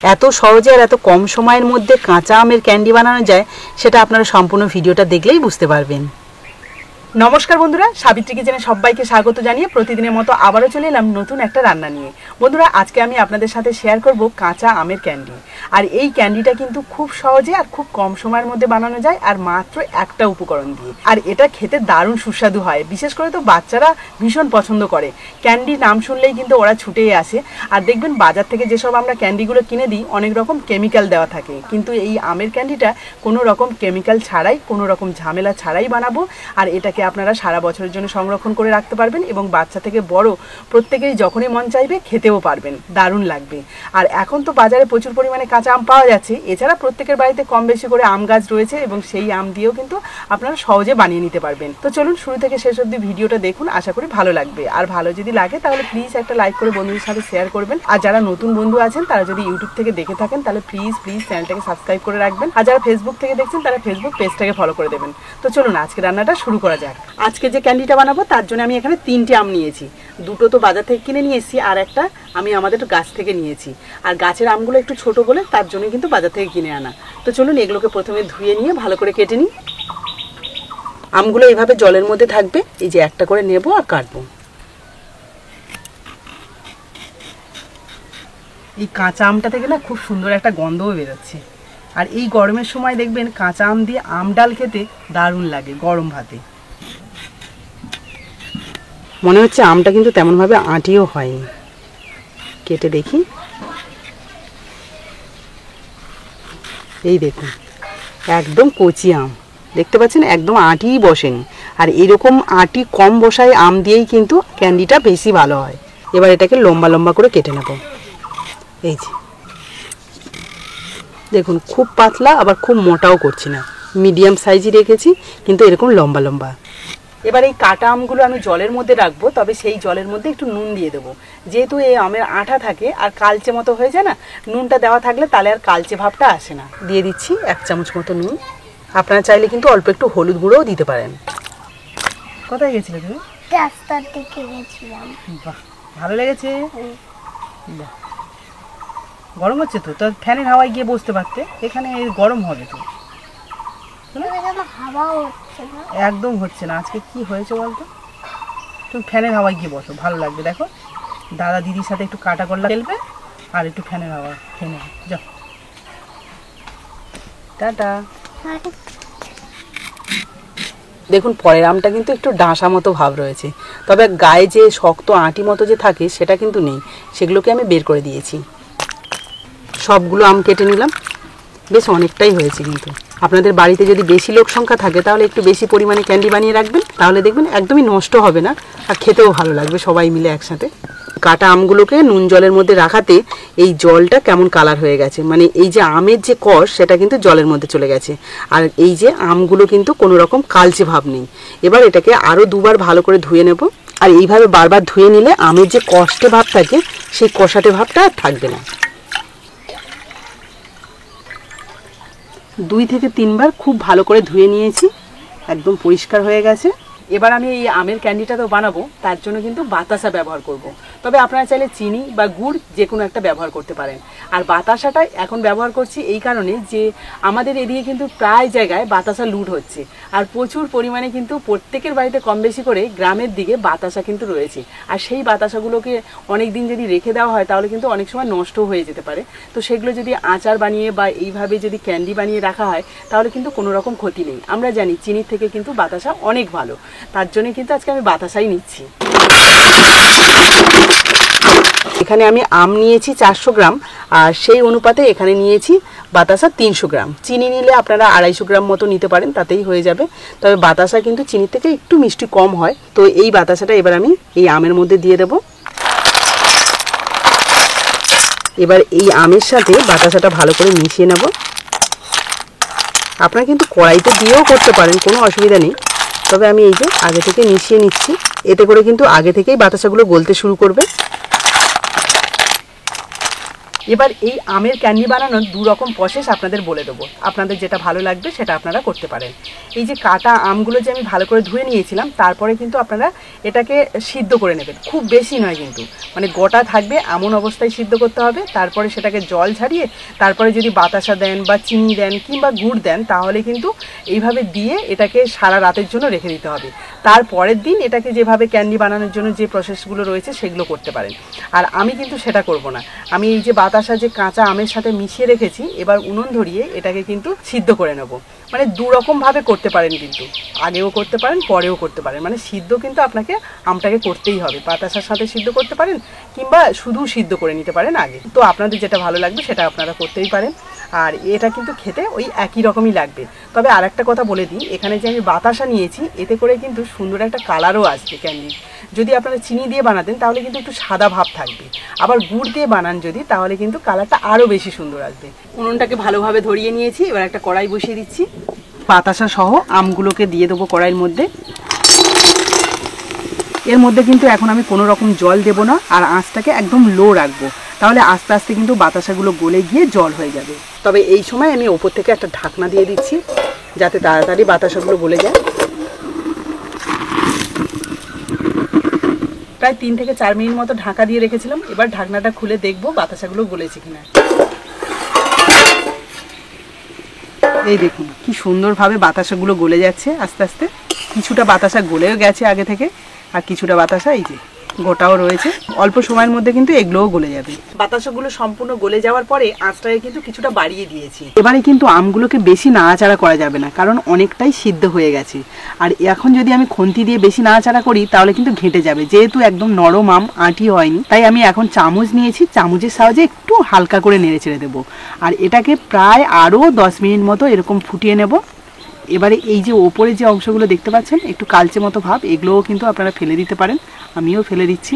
এত সহজে আর এত কম সময়ের মধ্যে কাঁচা আমের ক্যান্ডি বানানো যায় সেটা আপনারা সম্পূর্ণ ভিডিওটা দেখলেই বুঝতে পারবেন। নমস্কার বন্ধুরা, সাবিত্রী কিচেনে সবাইকে স্বাগত জানিয়ে প্রতিদিনের মতো আবারও চলে এলাম নতুন একটা রান্না নিয়ে। বন্ধুরা, আজকে আমি আপনাদের সাথে শেয়ার করব কাঁচা আমের ক্যান্ডি। আর এই ক্যান্ডিটা কিন্তু খুব সহজে আর খুব কম সময়ের মধ্যে বানানো যায়, আর মাত্র একটা উপকরণ দিয়ে। আর এটা খেতে দারুণ সুস্বাদু হয়, বিশেষ করে তো বাচ্চারা ভীষণ পছন্দ করে। ক্যান্ডি নাম শুনলেই কিন্তু ওরা ছুটেই আসে। আর দেখবেন বাজার থেকে যেসব আমরা ক্যান্ডিগুলো কিনে দিই অনেক রকম কেমিক্যাল দেওয়া থাকে, কিন্তু এই আমের ক্যান্ডিটা কোনো রকম কেমিক্যাল ছাড়াই, কোনো রকম ঝামেলা ছাড়াই বানাবো। আর এটাকে আপনারা সারা বছরের জন্য সংরক্ষণ করে রাখতে পারবেন এবং বাচ্চা থেকে বড় প্রত্যেকেই যখনই মন চাইবে খেতেও পারবেন, দারুণ লাগবে। আর এখন তো বাজারে প্রচুর পরিমাণে কাঁচা আম পাওয়া যাচ্ছে। এছাড়া প্রত্যেকের বাড়িতে কম বেশি করে আম গাছ রয়েছে এবং সেই আম দিয়েও কিন্তু আপনারা সহজে বানিয়ে নিতে পারবেন। তো চলুন শুরু থেকে শেষ অবধি ভিডিওটা দেখুন, আশা করি ভালো লাগবে। আর ভালো যদি লাগে তাহলে প্লিজ একটা লাইক করে বন্ধুদের সাথে শেয়ার করবেন। আর যারা নতুন বন্ধু আছেন তারা যদি ইউটিউব থেকে দেখে থাকেন তাহলে প্লিজ চ্যানেলটাকে সাবস্ক্রাইব করে রাখবেন। আর যারা ফেসবুক থেকে দেখছেন তারা ফেসবুক পেজটাকে ফলো করে দেবেন। তো চলুন আজকে রান্নাটা শুরু করা যাক। আজকে যে ক্যান্ডিটা বানাবো তার জন্য আমি এখানে 3টে আম নিয়েছি। দুটো তো বাজার থেকে কিনে নিয়ে এসেছি, আর একটা আমি আমাদের গাছ থেকে নিয়েছি। আর গাছের আমগুলো একটু ছোট বলে তার জন্য কিন্তু বাজার থেকে কিনে আনা। তো চলুন এগুলোকে প্রথমে ধুয়ে নিয়ে ভালো করে কেটে নিই। আমগুলো এইভাবে জলের মধ্যে থাকবে, এই যে একটা করে নেব আর কাটবো। এই কাঁচা আমটা থেকে না খুব সুন্দর একটা গন্ধও বেরোচ্ছে। আর এই গরমের সময় দেখবেন কাঁচা আম দিয়ে আম ডাল খেতে দারুণ লাগে গরম ভাতে। মনে হচ্ছে আমটা কিন্তু তেমনভাবে আঁটিও হয়নি। কেটে দেখি, এই দেখুন একদম কচি আম, দেখতে পাচ্ছেন একদম আঁটিই বসেনি। আর এরকম আঁটি কম বসায় আম দিয়েই কিন্তু ক্যান্ডিটা বেশি ভালো হয়। এবার এটাকে লম্বা লম্বা করে কেটে নেব। এই যে দেখুন, খুব পাতলা আবার খুব মোটাও করছি না, মিডিয়াম সাইজই রেখেছি, কিন্তু এরকম লম্বা লম্বা। এবার এই কাটা আমগুলো আমি জলের মধ্যে রাখবো, তবে সেই জলের মধ্যে একটু নুন দিয়ে দেবো। যেহেতু এই আমের আঠা থাকে আর কালচে মতো হয়ে যায় না, নুনটা দেওয়া থাকলে তাহলে আর কালচে ভাবটা আসে না। দিয়ে দিচ্ছি 1 চামচ মতো নুন। আপনারা চাইলে কিন্তু অল্প একটু হলুদ গুঁড়োও দিতে পারেন। কোথায় গেছিলে তুমি? রাস্তার দিকে গেছিলাম। বাহ, ভালো লেগেছে। বাহ, গরম হচ্ছে তো, তো ফ্যানের হাওয়ায় গিয়ে বসতে পারতে, এখানে গরম হবে তো। হাওয়াও হচ্ছে না, একদম হচ্ছে না। আজকে কি হয়েছে বলতো? তুমি ফ্যানের হাওয়ায় গিয়ে বসো, ভালো লাগবে। দেখো দাদা দিদির সাথে একটু কাটা করলা খেলবে আর একটু ফ্যানের হাওয়া খেয়ে নেবে। যাও, টাটা। দেখুন পরের আমটা কিন্তু একটু ডাঁসা মতো ভাব রয়েছে, তবে গায়ে যে শক্ত আঁটি মতো যে থাকে সেটা কিন্তু নেই, সেগুলোকে আমি বের করে দিয়েছি। সবগুলো আম কেটে নিলাম, বেশ অনেকটাই হয়েছে। কিন্তু আপনাদের বাড়িতে যদি বেশি লোক সংখ্যা থাকে তাহলে একটু বেশি পরিমাণে ক্যান্ডি বানিয়ে রাখবেন, তাহলে দেখবেন একদমই নষ্ট হবে না আর খেতেও ভালো লাগবে সবাই মিলে একসাথে। কাটা আমগুলোকে নুন জলের মধ্যে রাখাতে এই জলটা কেমন কালার হয়ে গেছে, মানে এই যে আমের যে কষ সেটা কিন্তু জলের মধ্যে চলে গেছে। আর এই যে আমগুলো কিন্তু কোনো রকম কালচে ভাব নেই। এবার এটাকে আরও 2বার ভালো করে ধুয়ে নেব। আর এইভাবে বারবার ধুয়ে নিলে আমের যে কষ্টে ভাব থাকে সেই কষাটে ভাবটা আর থাকবে না। 2 থেকে 3বার খুব ভালো করে ধুয়ে নিয়েছি, একদম পরিষ্কার হয়ে গেছে। এবার আমি এই আমের ক্যান্ডিটা তো বানাবো, তার জন্য কিন্তু বাতাসা ব্যবহার করব। তবে আপনারা চাইলে চিনি বা গুড় যে কোনো একটা ব্যবহার করতে পারেন। আর বাতাসাটা এখন ব্যবহার করছি এই কারণে যে আমাদের এদিকে কিন্তু প্রায় জায়গায় বাতাসা লুট হচ্ছে। আর প্রচুর পরিমাণে কিন্তু প্রত্যেকের বাড়িতে কম বেশি করে গ্রামের দিকে বাতাসা কিন্তু রয়েছে। আর সেই বাতাসাগুলোকে অনেক দিন যদি রেখে দেওয়া হয় তাহলে কিন্তু অনেক সময় নষ্ট হয়ে যেতে পারে। তো সেগুলো যদি আচার বানিয়ে বা এইভাবে যদি ক্যান্ডি বানিয়ে রাখা হয় তাহলে কিন্তু কোনো রকম ক্ষতি নেই। আমরা জানি চিনির থেকে কিন্তু বাতাসা অনেক ভালো, তার জন্য কিন্তু আজকে আমি বাতাসাই নিচ্ছি। এখানে আমি আম নিয়েছি 400 গ্রাম, আর সেই অনুপাতে এখানে নিয়েছি বাতাসা 300 গ্রাম। চিনি নিলে আপনারা 250 গ্রাম মতো নিতে পারেন, তাতেই হয়ে যাবে। তবে বাতাসা কিন্তু চিনির থেকে একটু মিষ্টি কম হয়। তো এই বাতাসাটা এবার আমি এই আমের মধ্যে দিয়ে দেব। এবার এই আমের সাথে বাতাসাটা ভালো করে মিশিয়ে নেব। আপনারা কিন্তু কড়াইতে দিয়েও করতে পারেন, কোনো অসুবিধা নেই। তবে আমি এই যে আগে থেকে মিশিয়ে নিচ্ছি, এতে করে কিন্তু আগে থেকেই বাতাসাগুলো গলতে শুরু করবে। এবার এই আমের ক্যান্ডি বানানোর 2 রকম প্রসেস আপনাদের বলে দেবো, আপনাদের যেটা ভালো লাগবে সেটা আপনারা করতে পারেন। এই যে কাটা আমগুলো যে আমি ভালো করে ধুয়ে নিয়েছিলাম, তারপরে কিন্তু আপনারা এটাকে সিদ্ধ করে নেবেন, খুব বেশি নয় কিন্তু, মানে গোটা থাকবে এমন অবস্থায় সিদ্ধ করতে হবে। তারপরে সেটাকে জল ঝারিয়ে তারপরে যদি বাতাসা দেন বা চিনি দেন কিংবা গুড় দেন, তাহলে কিন্তু এইভাবে দিয়ে এটাকে সারা রাতের জন্য রেখে দিতে হবে। তারপরের দিন এটাকে যেভাবে ক্যান্ডি বানানোর জন্য যে প্রসেসগুলো রয়েছে সেগুলো করতে পারেন। আর আমি কিন্তু সেটা করব না, আমি এই যে বাতাসা যে কাঁচা আমের সাথে মিশিয়ে রেখেছি, এবার উনুন ধরিয়ে এটাকে কিন্তু সিদ্ধ করে নেব। মানে 2 রকমভাবে করতে পারেন, কিন্তু আগেও করতে পারেন পরেও করতে পারেন। মানে সিদ্ধ কিন্তু আপনাকে আমটাকে করতেই হবে, বাতাসার সাথে সিদ্ধ করতে পারেন কিংবা শুধু সিদ্ধ করে নিতে পারেন আগে। তো আপনাদের যেটা ভালো লাগবে সেটা আপনারা করতেই পারেন। আর এটা কিন্তু খেতে ওই একই রকমই লাগবে। তবে আর একটা কথা বলে দিই, এখানে যে আমি বাতাসা নিয়েছি এতে করে কিন্তু সুন্দর একটা কালারও আসবে ক্যান্ডি। যদি আপনারা চিনি দিয়ে বানাতেন তাহলে কিন্তু একটু সাদা ভাব থাকবে, আবার গুড় দিয়ে বানান যদি তাহলে কিন্তু কালারটা আরও বেশি সুন্দর আসবে। উনুনটাকে ভালোভাবে ধরিয়ে নিয়েছি, এবার একটা কড়াই বসিয়ে দিচ্ছি। বাতাসা সহ আমগুলোকে দিয়ে দেবো কড়াইয়ের মধ্যে। এর মধ্যে কিন্তু এখন আমি কোনো রকম জল দেবো না, আর আঁচটাকে একদম লো রাখবো, তাহলে আস্তে আস্তে কিন্তু বাতাসাগুলো গলে গিয়ে জল হয়ে যাবে। তবে এই সময় আমি ওপর থেকে একটা ঢাকনা দিয়ে দিচ্ছি যাতে তাড়াতাড়ি বাতাসাগুলো গলে যায়। প্রায় 3 থেকে 4 মিনিট মতো ঢাকা দিয়ে রেখেছিলাম, এবার ঢাকনাটা খুলে দেখবো বাতাসাগুলো গলেছে কিনা। এই দেখুন কি সুন্দরভাবে বাতাসাগুলো গলে যাচ্ছে আস্তে আস্তে। কিছুটা বাতাসা গলেও গেছে আগে থেকে, আর কিছুটা বাতাসা এই যে গোটাও রয়েছে। অল্প সময়ের মধ্যে কিন্তু এগুলোও গলে যাবে। বাতাসাগুলো সম্পূর্ণ গলে যাওয়ার পরে আঁচটাকে কিন্তু কিছুটা বাড়িয়ে দিয়েছি। এবারে কিন্তু আমগুলোকে বেশি নাড়াচাড়া করা যাবে না, কারণ অনেকটাই সিদ্ধ হয়ে গেছে। আর এখন যদি আমি খুন্তি দিয়ে বেশি নাড়াচাড়া করি তাহলে কিন্তু ঘেঁটে যাবে, যেহেতু একদম নরম আম, আঁটি হয়নি। তাই আমি এখন চামচ নিয়েছি, চামচের সাহায্যে একটু হালকা করে নেড়ে ছেড়ে দেবো। আর এটাকে প্রায় আরও 10 মিনিট মতো এরকম ফুটিয়ে নেব। এবারে এই যে ওপরে যে অংশগুলো দেখতে পাচ্ছেন একটু কালচে মতো ভাব, এগুলোও কিন্তু আপনারা ফেলে দিতে পারেন, আমিও ফেলে দিচ্ছি।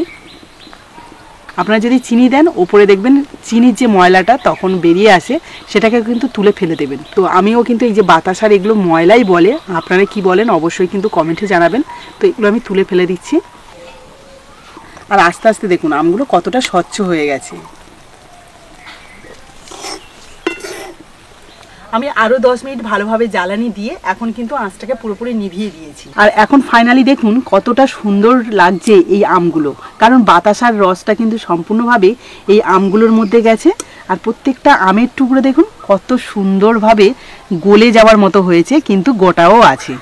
আপনারা যদি চিনি দেন ওপরে দেখবেন চিনির যে ময়লাটা তখন বেরিয়ে আসে, সেটাকে কিন্তু তুলে ফেলে দেবেন। তো আমিও কিন্তু এই যে বাতাসার এগুলো ময়লাই বলে, আপনারা কি বলেন অবশ্যই কিন্তু কমেন্টে জানাবেন। তো এগুলো আমি তুলে ফেলে দিচ্ছি। আর আস্তে আস্তে দেখুন আমগুলো কতটা স্বচ্ছ হয়ে গেছে। আমি আরো 10 মিনিট ভালোভাবে জ্বালানি দিয়ে এখন কিন্তু আঁচটাকে পুরোপুরি নিভিয়ে দিয়েছি। আর এখন ফাইনালি দেখুন কতটা সুন্দর লাগছে এই আমগুলো, কারণ বাতাসার রসটা কিন্তু সম্পূর্ণভাবে এই আমগুলোর মধ্যে গেছে। আর প্রত্যেকটা আমের টুকরো দেখুন কত সুন্দরভাবে গলে যাওয়ার মতো হয়েছে, কিন্তু গোটাও আছে।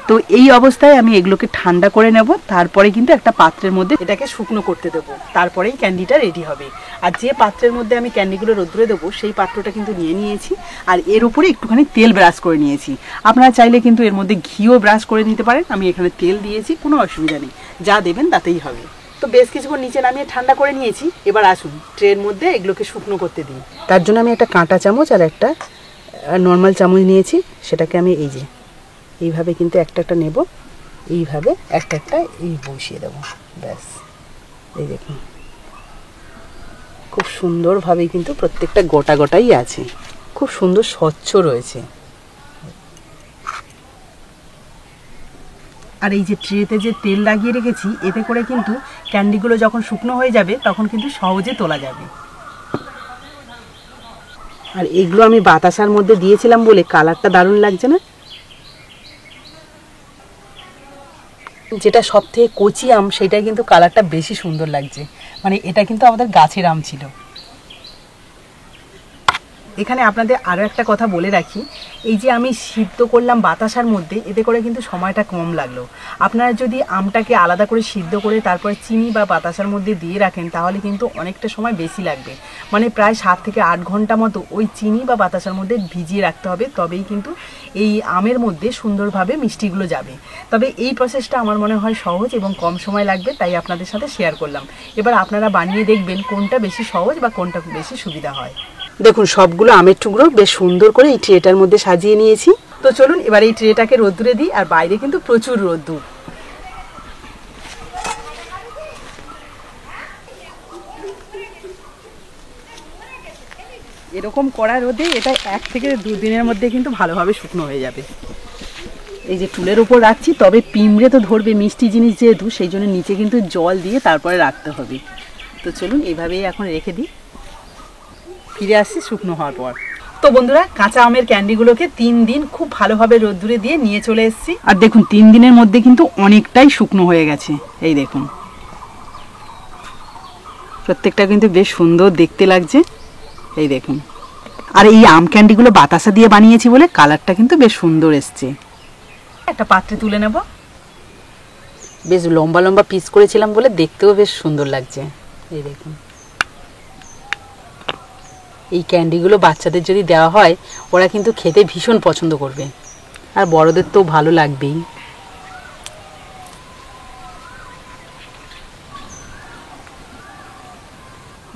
তো এই অবস্থায় আমি এগুলোকে ঠান্ডা করে নেব, তারপরে কিন্তু একটা পাত্রের মধ্যে এটাকে শুকনো করতে দেবো, তারপরেই ক্যান্ডিটা রেডি হবে। আর যে পাত্রের মধ্যে আমি ক্যান্ডিগুলো রোদ্রে দেবো সেই পাত্রটা কিন্তু নিয়ে নিয়েছি, আর এর উপরে একটুখানি তেল ব্রাশ করে নিয়েছি। আপনারা চাইলে কিন্তু এর মধ্যে ঘিও ব্রাশ করে নিতে পারেন, আমি এখানে তেল দিয়েছি, কোনো অসুবিধা নেই, যা দেবেন তাতেই হবে। তো বেশ কিছুক্ষণ নিচে নামিয়ে ঠান্ডা করে নিয়েছি। এবার আসুন ট্রের মধ্যে এগুলোকে শুকনো করতে দিই। তার জন্য আমি একটা কাঁটা চামচ আর একটা নর্মাল চামচ নিয়েছি, সেটাকে আমি এই যে এইভাবে কিন্তু একটা একটা নেব, এইভাবে একটা একটা এই বসিয়ে দেবো, ব্যাস। এই দেখুন খুব সুন্দরভাবে কিন্তু প্রত্যেকটা গোটা গোটাই আছে, খুব সুন্দর স্বচ্ছ রয়েছে। আর এই যে ট্রেতে যে তেল লাগিয়ে রেখেছি এতে করে কিন্তু ক্যান্ডিগুলো যখন শুকনো হয়ে যাবে তখন কিন্তু সহজে তোলা যাবে। আর এগুলো আমি বাতাসার মধ্যে দিয়েছিলাম বলে কালারটা দারুণ লাগছে না? যেটা সব থেকে কচি আম সেটাই কিন্তু কালারটা বেশি সুন্দর লাগছে, মানে এটা কিন্তু আমাদের গাছের আম ছিল। এখানে আপনাদের আরও একটা কথা বলে রাখি, এই যে আমি সিদ্ধ করলাম বাতাসার মধ্যে, এতে করে কিন্তু সময়টা কম লাগলো। আপনারা যদি আমটাকে আলাদা করে সিদ্ধ করে তারপরে চিনি বা বাতাসার মধ্যে দিয়ে রাখেন তাহলে কিন্তু অনেকটা সময় বেশি লাগবে, মানে প্রায় 7 থেকে 8 ঘন্টা মতো ওই চিনি বা বাতাসার মধ্যে ভিজিয়ে রাখতে হবে, তবেই কিন্তু এই আমের মধ্যে সুন্দরভাবে মিষ্টিগুলো যাবে। তবে এই প্রসেসটা আমার মনে হয় সহজ এবং কম সময় লাগবে, তাই আপনাদের সাথে শেয়ার করলাম। এবার আপনারা বানিয়ে দেখবেন কোনটা বেশি সহজ বা কোনটা বেশি সুবিধা হয়। দেখুন সবগুলো আমের টুকরো বেশ সুন্দর করে এই ট্রেটার মধ্যে সাজিয়ে নিয়েছি। তো চলুন এবার এই ট্রেটাকে রোদ্দুরে দিই, আর বাইরে কিন্তু প্রচুর রোদ্দুর। এরকম কড়া রোদে এটা 1 থেকে 2 দিনের মধ্যে কিন্তু ভালোভাবে শুকনো হয়ে যাবে। এই যে টুলের উপর রাখছি, তবে পিঁমড়ে তো ধরবে মিষ্টি জিনিস যেহেতু, সেই জন্য নিচে কিন্তু জল দিয়ে তারপরে রাখতে হবে। তো চলুন এইভাবেই এখন রেখে দিই। ফিরে আসছি শুকনো হওয়ার পর। তো বন্ধুরা, কাঁচা আমের ক্যান্ডিগুলোকে 3 দিন খুব ভালোভাবে রোদ্দুরে দিয়ে নিয়ে চলে এসেছি। আর দেখুন 3 দিনের মধ্যে কিন্তু অনেকটাই শুকনো হয়ে গেছে। এই দেখুন, প্রত্যেকটা কিন্তু বেশ সুন্দর দেখতে লাগছে। এই দেখুন, আর এই আম ক্যান্ডিগুলো বাতাসা দিয়ে বানিয়েছি বলে কালারটা কিন্তু বেশ সুন্দর এসছে। একটা পাত্রে তুলে নেব। বেশ লম্বা লম্বা পিস করেছিলাম বলে দেখতেও বেশ সুন্দর লাগছে। এই দেখুন, এই ক্যান্ডিগুলো বাচ্চাদের যদি দেওয়া হয় ওরা কিন্তু খেতে ভীষণ পছন্দ করবে, আর বড়দের তো ভালো লাগবেই।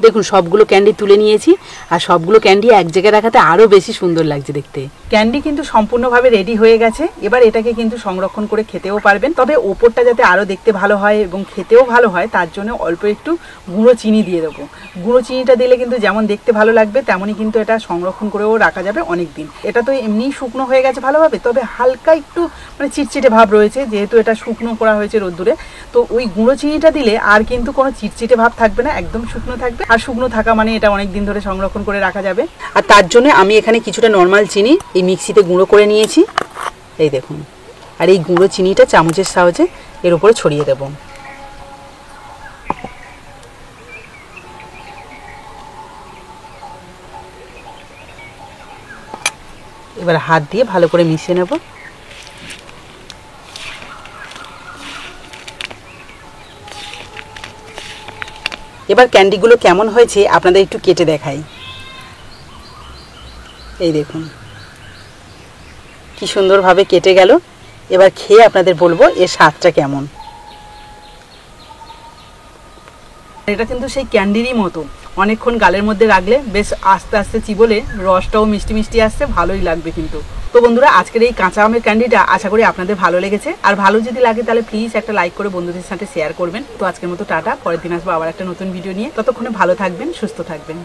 দেখুন সবগুলো ক্যান্ডি তুলে নিয়েছি, আর সবগুলো ক্যান্ডি এক জায়গায় রাখাতে আরও বেশি সুন্দর লাগছে দেখতে। ক্যান্ডি কিন্তু সম্পূর্ণভাবে রেডি হয়ে গেছে। এবার এটাকে কিন্তু সংরক্ষণ করে খেতেও পারবেন, তবে ওপরটা যাতে আরও দেখতে ভালো হয় এবং খেতেও ভালো হয় তার জন্য অল্প একটু গুঁড়ো চিনি দিয়ে দেবো। গুঁড়ো চিনিটা দিলে কিন্তু যেমন দেখতে ভালো লাগবে তেমনই কিন্তু এটা সংরক্ষণ করেও রাখা যাবে অনেক দিন। এটা তো এমনিই শুকনো হয়ে গেছে ভালোভাবে, তবে হালকা একটু মানে চিটচিটে ভাব রয়েছে যেহেতু এটা শুকনো করা হয়েছে রোদ্দুরে। তো ওই গুঁড়ো চিনিটা দিলে আর কিন্তু কোনো চিটচিটে ভাব থাকবে না, একদম শুকনো থাকবে। আর শুকনো থাকা মানে এটা অনেক দিন ধরে সংরক্ষণ করে রাখা যাবে। আর তার জন্য আমি এখানে কিছুটা নর্মাল চিনি এই মিক্সিতে গুঁড়ো করে নিয়েছি। এই দেখুন, আর এই গুঁড়ো চিনিটা চামচের সাহায্যে এর উপরে ছড়িয়ে দেব। এবার হাত দিয়ে ভালো করে মিশিয়ে নেব। এবার ক্যান্ডিগুলো কেমন হয়েছে আপনাদের একটু কেটে দেখাই। এই দেখুন কি সুন্দরভাবে কেটে গেল। এবার খেয়ে আপনাদের বলবো এর স্বাদটা কেমন। এটা কিন্তু সেই ক্যান্ডিরই মতো, অনেকক্ষণ গালের মধ্যে রাখলে বেশ আস্তে আস্তে চিবোলে রসটাও মিষ্টি মিষ্টি আসছে, ভালোই লাগবে কিন্তু। তো বন্ধুরা, আজকের এই কাঁচা আমের ক্যান্ডিটা আশা করি আপনাদের ভালো লেগেছে। আর ভালো যদি লাগে তাহলে প্লিজ একটা লাইক করে বন্ধুদের সাথে শেয়ার করবেন। তো আজকের মতো টাটা, পরের দিন আসবো আবার একটা নতুন ভিডিও নিয়ে। ততক্ষণে ভালো থাকবেন, সুস্থ থাকবেন।